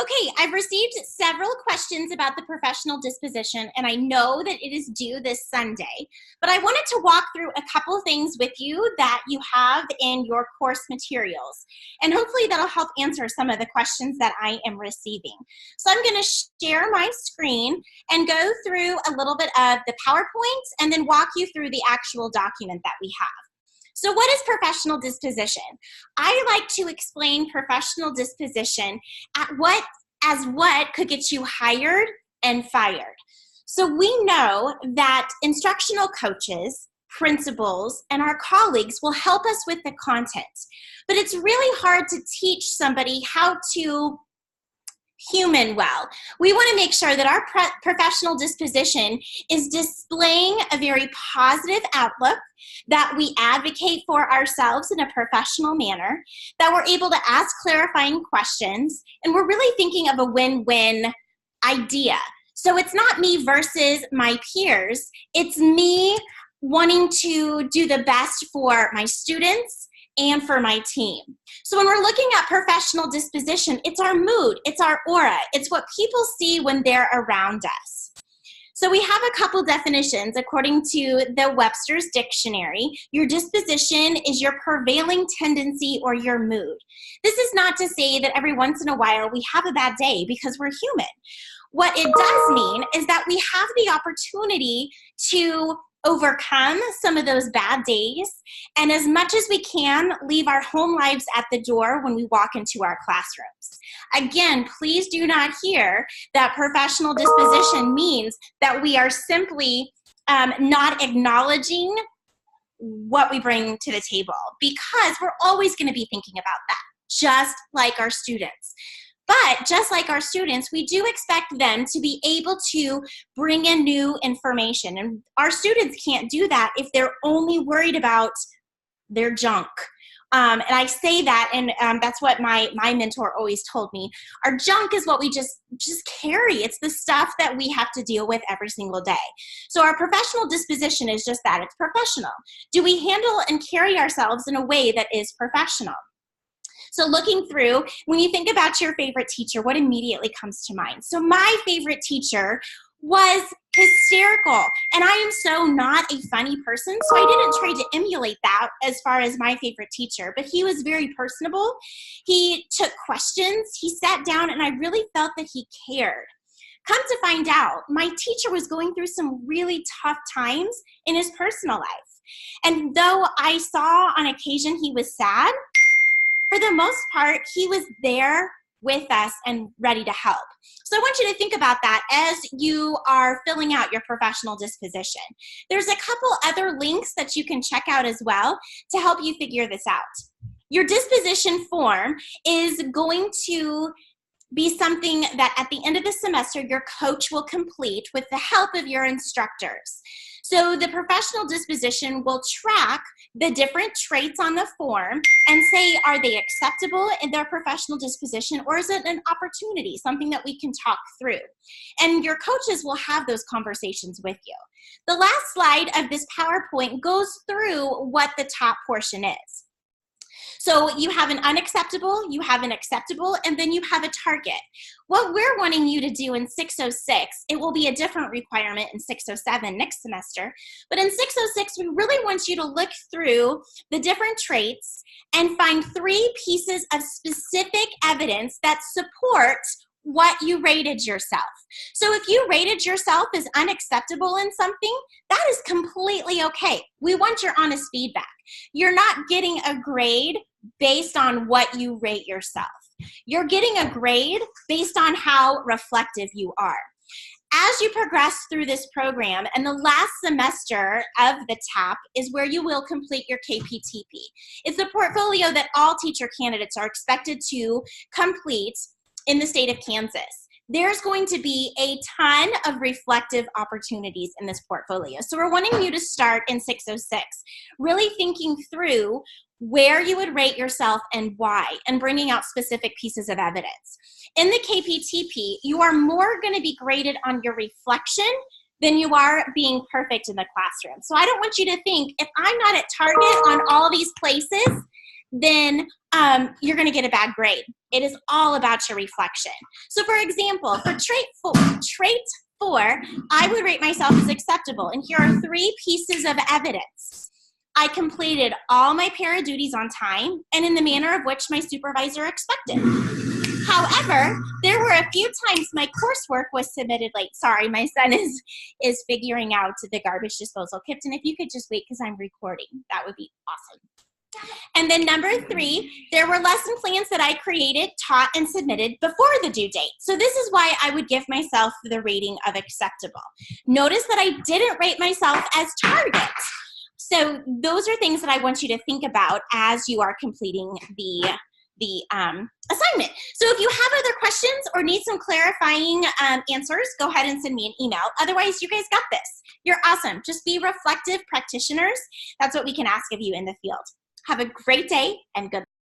Okay, I've received several questions about the professional disposition, and I know that it is due this Sunday, but I wanted to walk through a couple things with you that you have in your course materials, and hopefully that'll help answer some of the questions that I am receiving. So I'm going to share my screen and go through a little bit of the PowerPoint and then walk you through the actual document that we have. So what is professional disposition? I like to explain professional disposition as what could get you hired and fired. So we know that instructional coaches, principals, and our colleagues will help us with the content, but it's really hard to teach somebody how to human well. We want to make sure that our professional disposition is displaying a very positive outlook, that we advocate for ourselves in a professional manner, that we're able to ask clarifying questions, and we're really thinking of a win-win idea. So it's not me versus my peers, it's me wanting to do the best for my students and for my team. So when we're looking at professional disposition, it's our mood, it's our aura, it's what people see when they're around us. So we have a couple definitions according to the Webster's Dictionary. Your disposition is your prevailing tendency or your mood. This is not to say that every once in a while we have a bad day, because we're human. What it does mean is that we have the opportunity to overcome some of those bad days, and as much as we can, leave our home lives at the door when we walk into our classrooms. Again, please do not hear that professional disposition means that we are simply not acknowledging what we bring to the table, because we're always going to be thinking about that, just like our students. But just like our students, we do expect them to be able to bring in new information. And our students can't do that if they're only worried about their junk. And I say that, and that's what my mentor always told me. Our junk is what we just carry. It's the stuff that we have to deal with every single day. So our professional disposition is just that. It's professional. Do we handle and carry ourselves in a way that is professional? So looking through, when you think about your favorite teacher, what immediately comes to mind? So my favorite teacher was hysterical, and I am so not a funny person, so I didn't try to emulate that as far as my favorite teacher, but he was very personable. He took questions, he sat down, and I really felt that he cared. Come to find out, my teacher was going through some really tough times in his personal life, and though I saw on occasion he was sad, for the most part, he was there with us and ready to help. So I want you to think about that as you are filling out your professional disposition. There's a couple other links that you can check out as well to help you figure this out. Your disposition form is going to be something that at the end of the semester, your coach will complete with the help of your instructors. So the professional disposition will track the different traits on the form and say, are they acceptable in their professional disposition, or is it an opportunity, something that we can talk through? And your coaches will have those conversations with you. The last slide of this PowerPoint goes through what the top portion is. So you have an unacceptable, you have an acceptable, and then you have a target. What we're wanting you to do in 606, it will be a different requirement in 607 next semester, but in 606, we really want you to look through the different traits and find 3 pieces of specific evidence that support what you rated yourself. So if you rated yourself as unacceptable in something, that is completely okay. We want your honest feedback. You're not getting a grade based on what you rate yourself. You're getting a grade based on how reflective you are. As you progress through this program, and the last semester of the TAP is where you will complete your KPTP. It's a portfolio that all teacher candidates are expected to complete in the state of Kansas. There's going to be a ton of reflective opportunities in this portfolio. So we're wanting you to start in 606, really thinking through where you would rate yourself and why, and bringing out specific pieces of evidence. In the KPTP, you are more going to be graded on your reflection than you are being perfect in the classroom. So I don't want you to think, if I'm not at target on all these places, then you're going to get a bad grade. It is all about your reflection. So for example, for trait 4, I would rate myself as acceptable. And here are 3 pieces of evidence. I completed all my para duties on time and in the manner of which my supervisor expected. However, there were a few times my coursework was submitted late. Sorry, my son is figuring out the garbage disposal. Kipton, if you could just wait because I'm recording, that would be awesome. And then number 3, there were lesson plans that I created, taught, and submitted before the due date. So this is why I would give myself the rating of acceptable. Notice that I didn't rate myself as target. So those are things that I want you to think about as you are completing the assignment. So if you have other questions or need some clarifying answers, go ahead and send me an email. Otherwise, you guys got this. You're awesome. Just be reflective practitioners. That's what we can ask of you in the field. Have a great day and good luck.